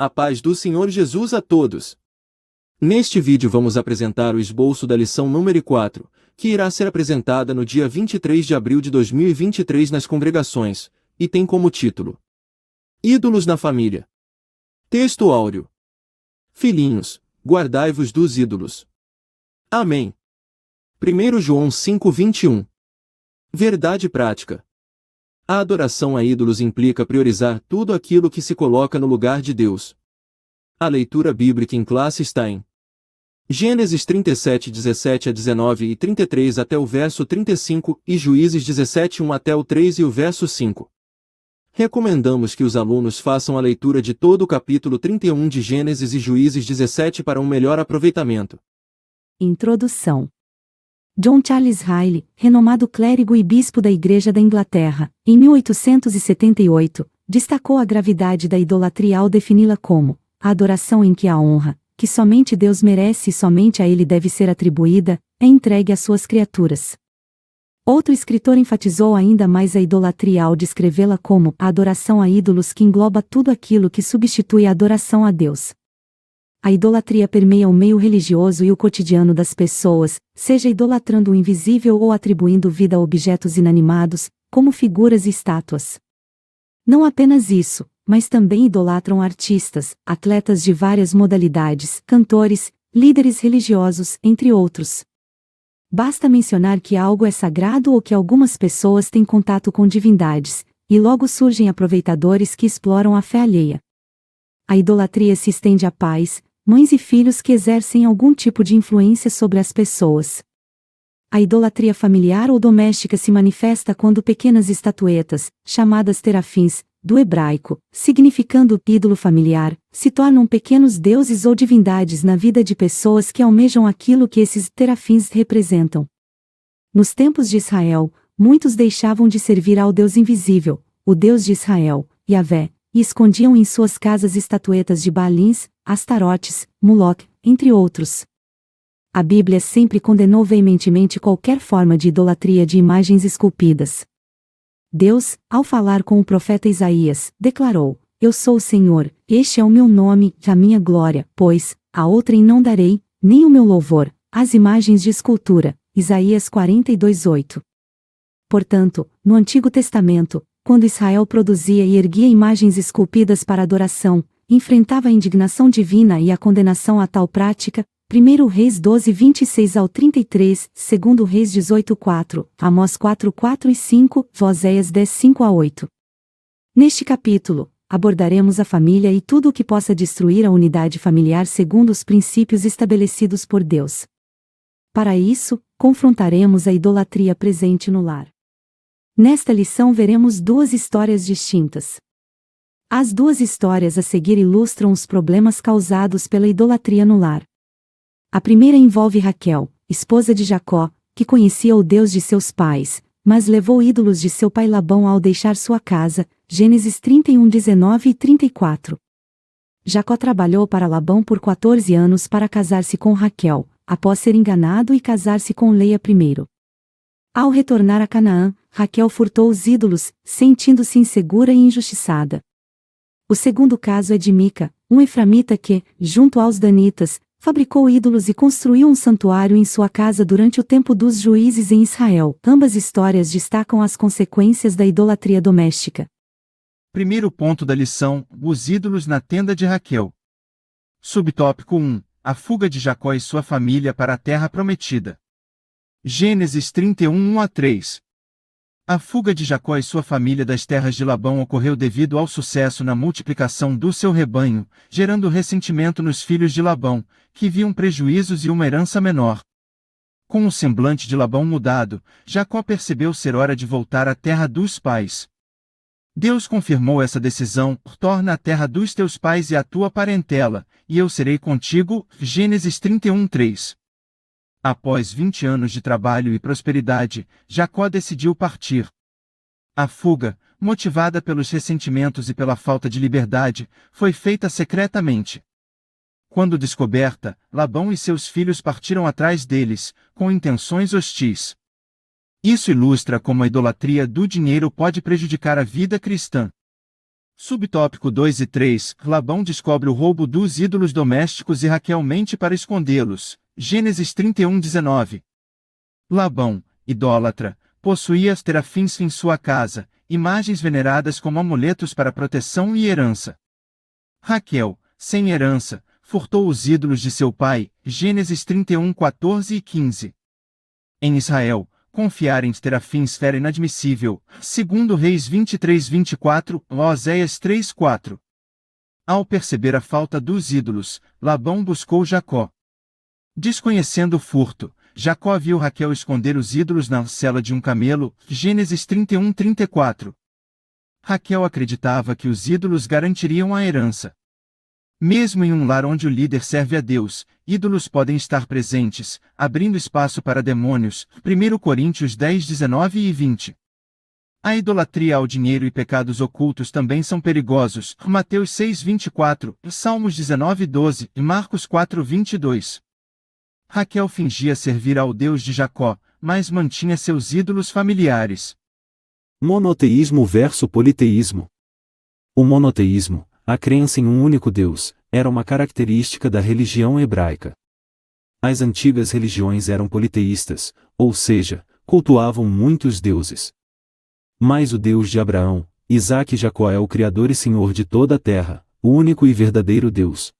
A paz do Senhor Jesus a todos. Neste vídeo vamos apresentar o esboço da lição número 4, que irá ser apresentada no dia 23 de abril de 2023 nas congregações, e tem como título: Ídolos na família. Texto áureo. Filhinhos, guardai-vos dos ídolos. Amém. 1 João 5:21. Verdade prática. A adoração a ídolos implica priorizar tudo aquilo que se coloca no lugar de Deus. A leitura bíblica em classe está em Gênesis 37, 17 a 19 e 33 até o verso 35 e Juízes 17, 1 até o 3 e o verso 5. Recomendamos que os alunos façam a leitura de todo o capítulo 31 de Gênesis e Juízes 17 para um melhor aproveitamento. Introdução. John Charles Riley, renomado clérigo e bispo da Igreja da Inglaterra, em 1878, destacou a gravidade da idolatria ao defini-la como a adoração em que a honra, que somente Deus merece e somente a Ele deve ser atribuída, é entregue às suas criaturas. Outro escritor enfatizou ainda mais a idolatria ao descrevê-la como a adoração a ídolos que engloba tudo aquilo que substitui a adoração a Deus. A idolatria permeia o meio religioso e o cotidiano das pessoas, seja idolatrando o invisível ou atribuindo vida a objetos inanimados, como figuras e estátuas. Não apenas isso, mas também idolatram artistas, atletas de várias modalidades, cantores, líderes religiosos, entre outros. Basta mencionar que algo é sagrado ou que algumas pessoas têm contato com divindades, e logo surgem aproveitadores que exploram a fé alheia. A idolatria se estende a pais, mães e filhos que exercem algum tipo de influência sobre as pessoas. A idolatria familiar ou doméstica se manifesta quando pequenas estatuetas, chamadas terafins, do hebraico, significando ídolo familiar, se tornam pequenos deuses ou divindades na vida de pessoas que almejam aquilo que esses terafins representam. Nos tempos de Israel, muitos deixavam de servir ao Deus invisível, o Deus de Israel, Yahvé, e escondiam em suas casas estatuetas de Baalins, Astarotes, Moloque, entre outros. A Bíblia sempre condenou veementemente qualquer forma de idolatria de imagens esculpidas. Deus, ao falar com o profeta Isaías, declarou: Eu sou o Senhor, este é o meu nome, a minha glória, pois, a outrem não darei, nem o meu louvor, às imagens de escultura. Isaías 42:8. Portanto, no Antigo Testamento, quando Israel produzia e erguia imagens esculpidas para adoração, enfrentava a indignação divina e a condenação a tal prática. 1 Reis 12, 26 ao 33, 2 Reis 18, 4, Amós 4, 4 e 5, Oséias 10, 5 a 8. Neste capítulo, abordaremos a família e tudo o que possa destruir a unidade familiar segundo os princípios estabelecidos por Deus. Para isso, confrontaremos a idolatria presente no lar. Nesta lição veremos duas histórias distintas. As duas histórias a seguir ilustram os problemas causados pela idolatria no lar. A primeira envolve Raquel, esposa de Jacó, que conhecia o Deus de seus pais, mas levou ídolos de seu pai Labão ao deixar sua casa, Gênesis 31, 19 e 34. Jacó trabalhou para Labão por 14 anos para casar-se com Raquel, após ser enganado e casar-se com Leia primeiro. Ao retornar a Canaã, Raquel furtou os ídolos, sentindo-se insegura e injustiçada. O segundo caso é de Mica, um eframita que, junto aos danitas, fabricou ídolos e construiu um santuário em sua casa durante o tempo dos juízes em Israel. Ambas histórias destacam as consequências da idolatria doméstica. Primeiro ponto da lição: os ídolos na tenda de Raquel. Subtópico 1: a fuga de Jacó e sua família para a terra prometida. Gênesis 31, 1 a 3. A fuga de Jacó e sua família das terras de Labão ocorreu devido ao sucesso na multiplicação do seu rebanho, gerando ressentimento nos filhos de Labão, que viam prejuízos e uma herança menor. Com o semblante de Labão mudado, Jacó percebeu ser hora de voltar à terra dos pais. Deus confirmou essa decisão: torna a terra dos teus pais e a tua parentela, e eu serei contigo. Gênesis 31, 3. Após 20 anos de trabalho e prosperidade, Jacó decidiu partir. A fuga, motivada pelos ressentimentos e pela falta de liberdade, foi feita secretamente. Quando descoberta, Labão e seus filhos partiram atrás deles, com intenções hostis. Isso ilustra como a idolatria do dinheiro pode prejudicar a vida cristã. Subtópico 2 e 3. Labão descobre o roubo dos ídolos domésticos e Raquel mente para escondê-los. Gênesis 31:19. Labão, idólatra, possuía as terafins em sua casa, imagens veneradas como amuletos para proteção e herança. Raquel, sem herança, furtou os ídolos de seu pai. Gênesis 31:14 e 15. Em Israel, confiar em terafins era inadmissível. Segundo Reis 23:24, Oséias 3:4. Ao perceber a falta dos ídolos, Labão buscou Jacó. Desconhecendo o furto, Jacó viu Raquel esconder os ídolos na cela de um camelo. Gênesis 31:34. Raquel acreditava que os ídolos garantiriam a herança. Mesmo em um lar onde o líder serve a Deus, ídolos podem estar presentes, abrindo espaço para demônios. 1 Coríntios 10:19 e 20. A idolatria ao dinheiro e pecados ocultos também são perigosos. Mateus 6:24, Salmos 19:12 e Marcos 4:22. Raquel fingia servir ao Deus de Jacó, mas mantinha seus ídolos familiares. Monoteísmo versus politeísmo. O monoteísmo, a crença em um único Deus, era uma característica da religião hebraica. As antigas religiões eram politeístas, ou seja, cultuavam muitos deuses. Mas o Deus de Abraão, Isaque e Jacó é o Criador e Senhor de toda a terra, o único e verdadeiro Deus.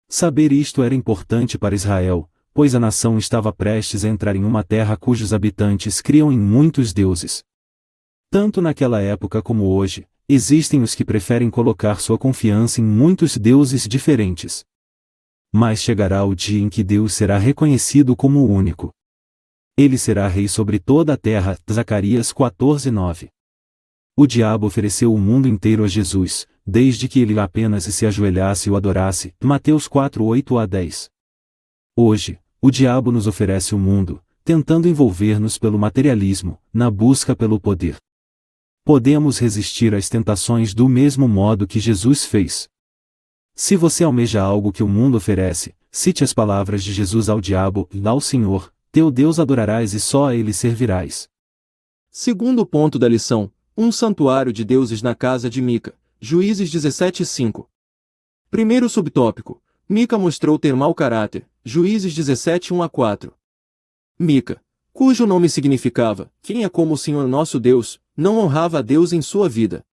Saber isto era importante para Israel, pois a nação estava prestes a entrar em uma terra cujos habitantes criam em muitos deuses. Tanto naquela época como hoje, existem os que preferem colocar sua confiança em muitos deuses diferentes. Mas chegará o dia em que Deus será reconhecido como o único. Ele será rei sobre toda a terra. Zacarias 14:9. O diabo ofereceu o mundo inteiro a Jesus, desde que ele apenas se ajoelhasse e o adorasse. Mateus 4:8 a 10. Hoje, o diabo nos oferece o mundo, tentando envolver-nos pelo materialismo, na busca pelo poder. Podemos resistir às tentações do mesmo modo que Jesus fez. Se você almeja algo que o mundo oferece, cite as palavras de Jesus ao diabo: ao Senhor, teu Deus adorarás e só a ele servirás. Segundo ponto da lição, um santuário de deuses na casa de Mica, Juízes 17:5. Primeiro subtópico, Mica mostrou ter mau caráter, Juízes 17:1 a 4. Mica, cujo nome significava, quem é como o Senhor nosso Deus, não honrava a Deus em sua vida.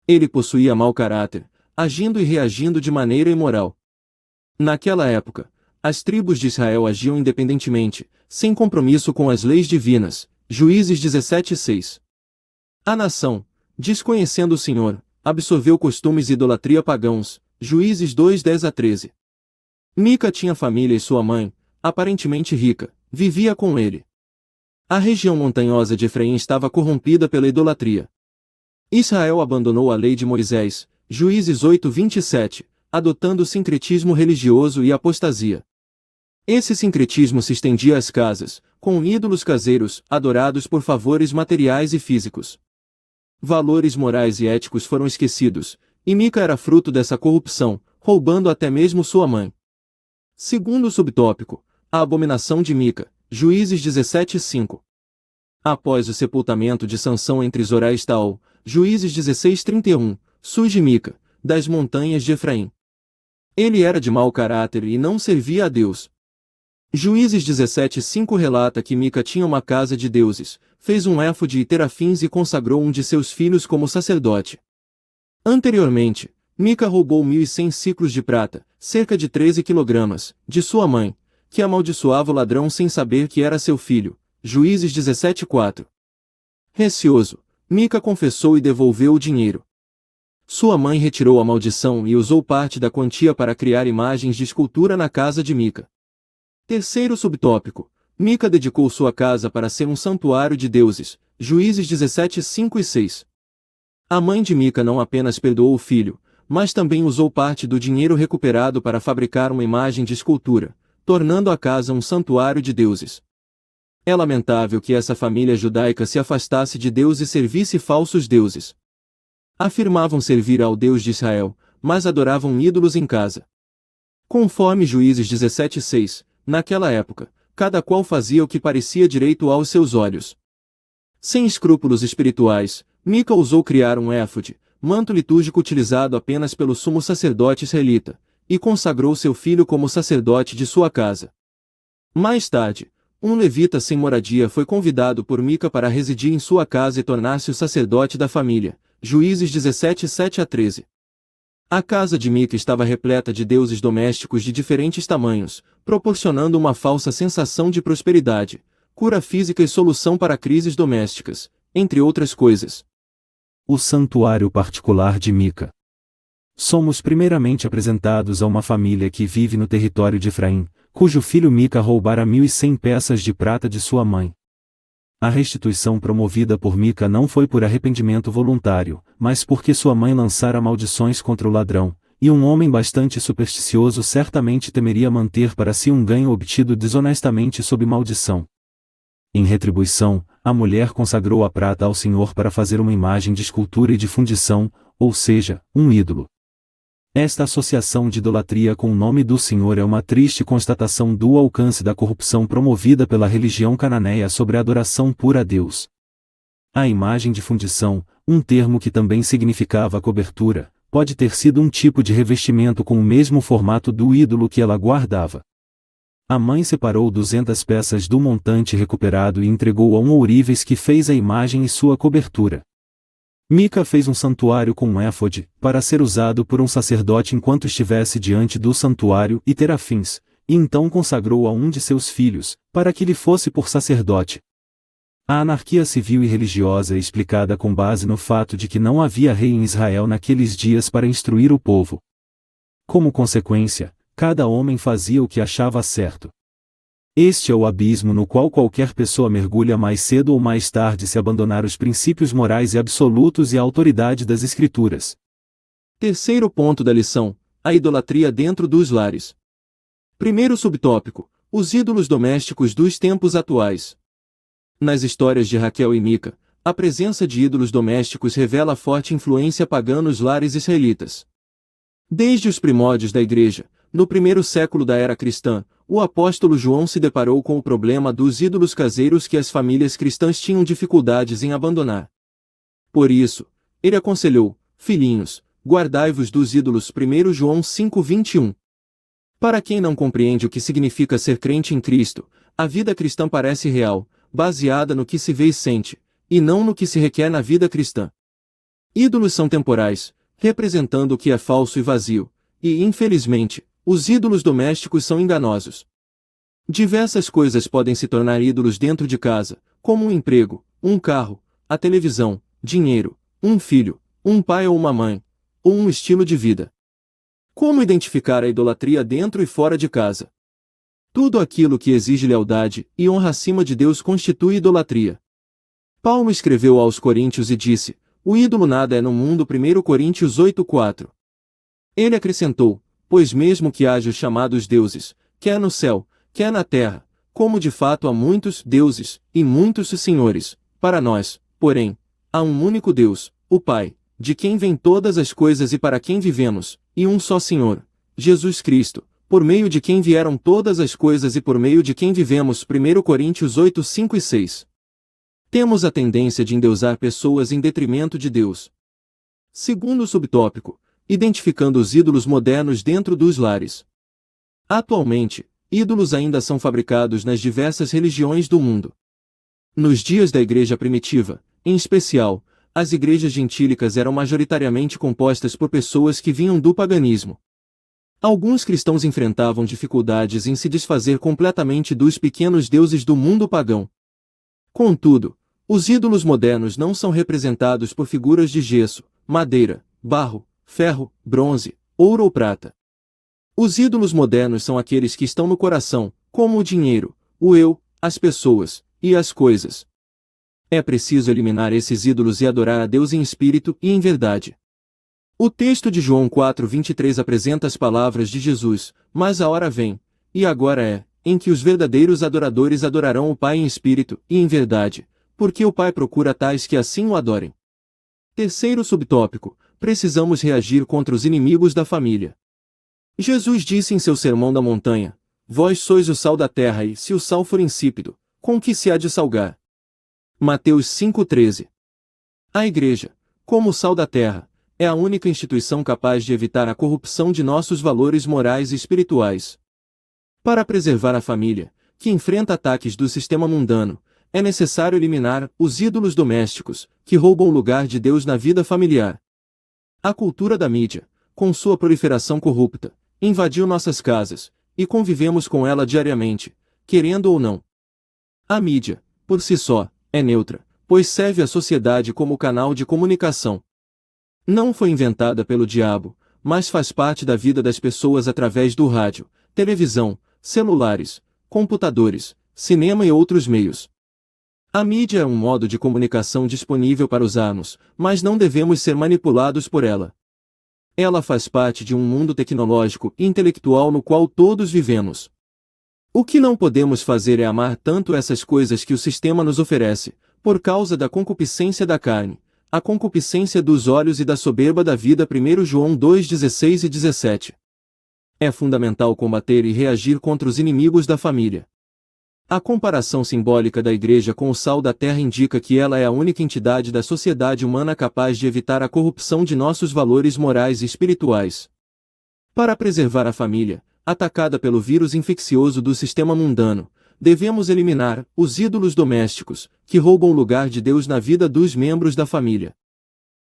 Ele possuía mau caráter, agindo e reagindo de maneira imoral. Naquela época, as tribos de Israel agiam independentemente, sem compromisso com as leis divinas, Juízes 17:6. A nação, desconhecendo o Senhor, absorveu costumes e idolatria pagãos, Juízes 2:10 a 13. Mica tinha família e sua mãe, aparentemente rica, vivia com ele. A região montanhosa de Efraim estava corrompida pela idolatria. Israel abandonou a lei de Moisés, Juízes 8:27, adotando o sincretismo religioso e apostasia. Esse sincretismo se estendia às casas, com ídolos caseiros, adorados por favores materiais e físicos. Valores morais e éticos foram esquecidos, e Mica era fruto dessa corrupção, roubando até mesmo sua mãe. Segundo subtópico, a abominação de Mica, Juízes 17:5. Após o sepultamento de Sansão entre Zorá e Estaol, Juízes 16:31, surge Mica, das montanhas de Efraim. Ele era de mau caráter e não servia a Deus. Juízes 17:5 relata que Mica tinha uma casa de deuses, fez um éfode e terafins e consagrou um de seus filhos como sacerdote. Anteriormente, Mica roubou 1.100 ciclos de prata, cerca de 13 quilogramas, de sua mãe, que amaldiçoava o ladrão sem saber que era seu filho. Juízes 17:4. Receoso, Mica confessou e devolveu o dinheiro. Sua mãe retirou a maldição e usou parte da quantia para criar imagens de escultura na casa de Mica. Terceiro subtópico, Mica dedicou sua casa para ser um santuário de deuses. Juízes 17:5 e 6. A mãe de Mica não apenas perdoou o filho, mas também usou parte do dinheiro recuperado para fabricar uma imagem de escultura, tornando a casa um santuário de deuses. É lamentável que essa família judaica se afastasse de Deus e servisse falsos deuses. Afirmavam servir ao Deus de Israel, mas adoravam ídolos em casa. Conforme Juízes 17:6, naquela época, cada qual fazia o que parecia direito aos seus olhos. Sem escrúpulos espirituais, Mica ousou criar um éfode, manto litúrgico utilizado apenas pelo sumo sacerdote israelita, e consagrou seu filho como sacerdote de sua casa. Mais tarde, um levita sem moradia foi convidado por Mica para residir em sua casa e tornar-se o sacerdote da família. Juízes 17, 7-13. A casa de Mica estava repleta de deuses domésticos de diferentes tamanhos, proporcionando uma falsa sensação de prosperidade, cura física e solução para crises domésticas, entre outras coisas. O santuário particular de Mica. Somos primeiramente apresentados a uma família que vive no território de Efraim, cujo filho Mica roubara 1.100 peças de prata de sua mãe. A restituição promovida por Mica não foi por arrependimento voluntário, mas porque sua mãe lançara maldições contra o ladrão, e um homem bastante supersticioso certamente temeria manter para si um ganho obtido desonestamente sob maldição. Em retribuição, a mulher consagrou a prata ao Senhor para fazer uma imagem de escultura e de fundição, ou seja, um ídolo. Esta associação de idolatria com o nome do Senhor é uma triste constatação do alcance da corrupção promovida pela religião cananeia sobre a adoração pura a Deus. A imagem de fundição, um termo que também significava cobertura, pode ter sido um tipo de revestimento com o mesmo formato do ídolo que ela guardava. A mãe separou 200 peças do montante recuperado e entregou a um ourives que fez a imagem e sua cobertura. Mica fez um santuário com um éfode, para ser usado por um sacerdote enquanto estivesse diante do santuário e terafins, e então consagrou a um de seus filhos, para que lhe fosse por sacerdote. A anarquia civil e religiosa é explicada com base no fato de que não havia rei em Israel naqueles dias para instruir o povo. Como consequência, cada homem fazia o que achava certo. Este é o abismo no qual qualquer pessoa mergulha mais cedo ou mais tarde se abandonar os princípios morais e absolutos e a autoridade das Escrituras. Terceiro ponto da lição: a idolatria dentro dos lares. Primeiro subtópico: os ídolos domésticos dos tempos atuais. Nas histórias de Raquel e Mica, a presença de ídolos domésticos revela forte influência pagã nos lares israelitas. Desde os primórdios da Igreja, no primeiro século da era cristã, o apóstolo João se deparou com o problema dos ídolos caseiros que as famílias cristãs tinham dificuldades em abandonar. Por isso, ele aconselhou: filhinhos, guardai-vos dos ídolos. 1 João 5:21. Para quem não compreende o que significa ser crente em Cristo, a vida cristã parece real, baseada no que se vê e sente, e não no que se requer na vida cristã. Ídolos são temporais, representando o que é falso e vazio, e, infelizmente, os ídolos domésticos são enganosos. Diversas coisas podem se tornar ídolos dentro de casa, como um emprego, um carro, a televisão, dinheiro, um filho, um pai ou uma mãe, ou um estilo de vida. Como identificar a idolatria dentro e fora de casa? Tudo aquilo que exige lealdade e honra acima de Deus constitui idolatria. Paulo escreveu aos Coríntios e disse: o ídolo nada é no mundo. 1 Coríntios 8:4. Ele acrescentou: pois mesmo que haja os chamados deuses, quer no céu, quer na terra, como de fato há muitos deuses, e muitos senhores, para nós, porém, há um único Deus, o Pai, de quem vêm todas as coisas e para quem vivemos, e um só Senhor, Jesus Cristo, por meio de quem vieram todas as coisas e por meio de quem vivemos. 1 Coríntios 8, 5 e 6. Temos a tendência de endeusar pessoas em detrimento de Deus. Segundo subtópico: identificando os ídolos modernos dentro dos lares. Atualmente, ídolos ainda são fabricados nas diversas religiões do mundo. Nos dias da igreja primitiva, em especial, as igrejas gentílicas eram majoritariamente compostas por pessoas que vinham do paganismo. Alguns cristãos enfrentavam dificuldades em se desfazer completamente dos pequenos deuses do mundo pagão. Contudo, os ídolos modernos não são representados por figuras de gesso, madeira, barro, ferro, bronze, ouro ou prata. Os ídolos modernos são aqueles que estão no coração, como o dinheiro, o eu, as pessoas e as coisas. É preciso eliminar esses ídolos e adorar a Deus em espírito e em verdade. O texto de João 4:23 apresenta as palavras de Jesus: mas a hora vem, e agora é, em que os verdadeiros adoradores adorarão o Pai em espírito e em verdade, porque o Pai procura tais que assim o adorem. Terceiro subtópico: precisamos reagir contra os inimigos da família. Jesus disse em seu Sermão da Montanha: vós sois o sal da terra e, se o sal for insípido, com que se há de salgar? Mateus 5:13. A Igreja, como o sal da terra, é a única instituição capaz de evitar a corrupção de nossos valores morais e espirituais. Para preservar a família, que enfrenta ataques do sistema mundano, é necessário eliminar os ídolos domésticos, que roubam o lugar de Deus na vida familiar. A cultura da mídia, com sua proliferação corrupta, invadiu nossas casas, e convivemos com ela diariamente, querendo ou não. A mídia, por si só, é neutra, pois serve à sociedade como canal de comunicação. Não foi inventada pelo diabo, mas faz parte da vida das pessoas através do rádio, televisão, celulares, computadores, cinema e outros meios. A mídia é um modo de comunicação disponível para usarmos, mas não devemos ser manipulados por ela. Ela faz parte de um mundo tecnológico e intelectual no qual todos vivemos. O que não podemos fazer é amar tanto essas coisas que o sistema nos oferece, por causa da concupiscência da carne, a concupiscência dos olhos e da soberba da vida. 1 João 2:16 e 17. É fundamental combater e reagir contra os inimigos da família. A comparação simbólica da Igreja com o sal da terra indica que ela é a única entidade da sociedade humana capaz de evitar a corrupção de nossos valores morais e espirituais. Para preservar a família, atacada pelo vírus infeccioso do sistema mundano, devemos eliminar os ídolos domésticos, que roubam o lugar de Deus na vida dos membros da família.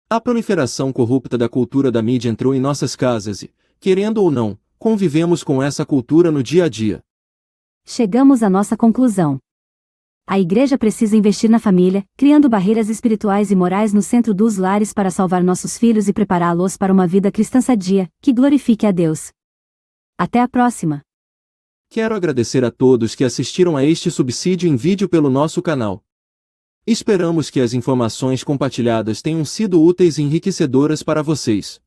A proliferação corrupta da cultura da mídia entrou em nossas casas e, querendo ou não, convivemos com essa cultura no dia a dia. Chegamos à nossa conclusão. A Igreja precisa investir na família, criando barreiras espirituais e morais no centro dos lares para salvar nossos filhos e prepará-los para uma vida cristã sadia, que glorifique a Deus. Até a próxima! Quero agradecer a todos que assistiram a este subsídio em vídeo pelo nosso canal. Esperamos que as informações compartilhadas tenham sido úteis e enriquecedoras para vocês.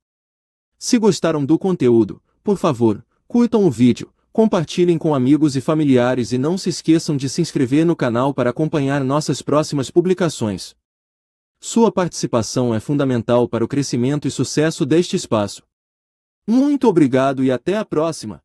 Se gostaram do conteúdo, por favor, curtam o vídeo, compartilhem com amigos e familiares e não se esqueçam de se inscrever no canal para acompanhar nossas próximas publicações. Sua participação é fundamental para o crescimento e sucesso deste espaço. Muito obrigado e até a próxima!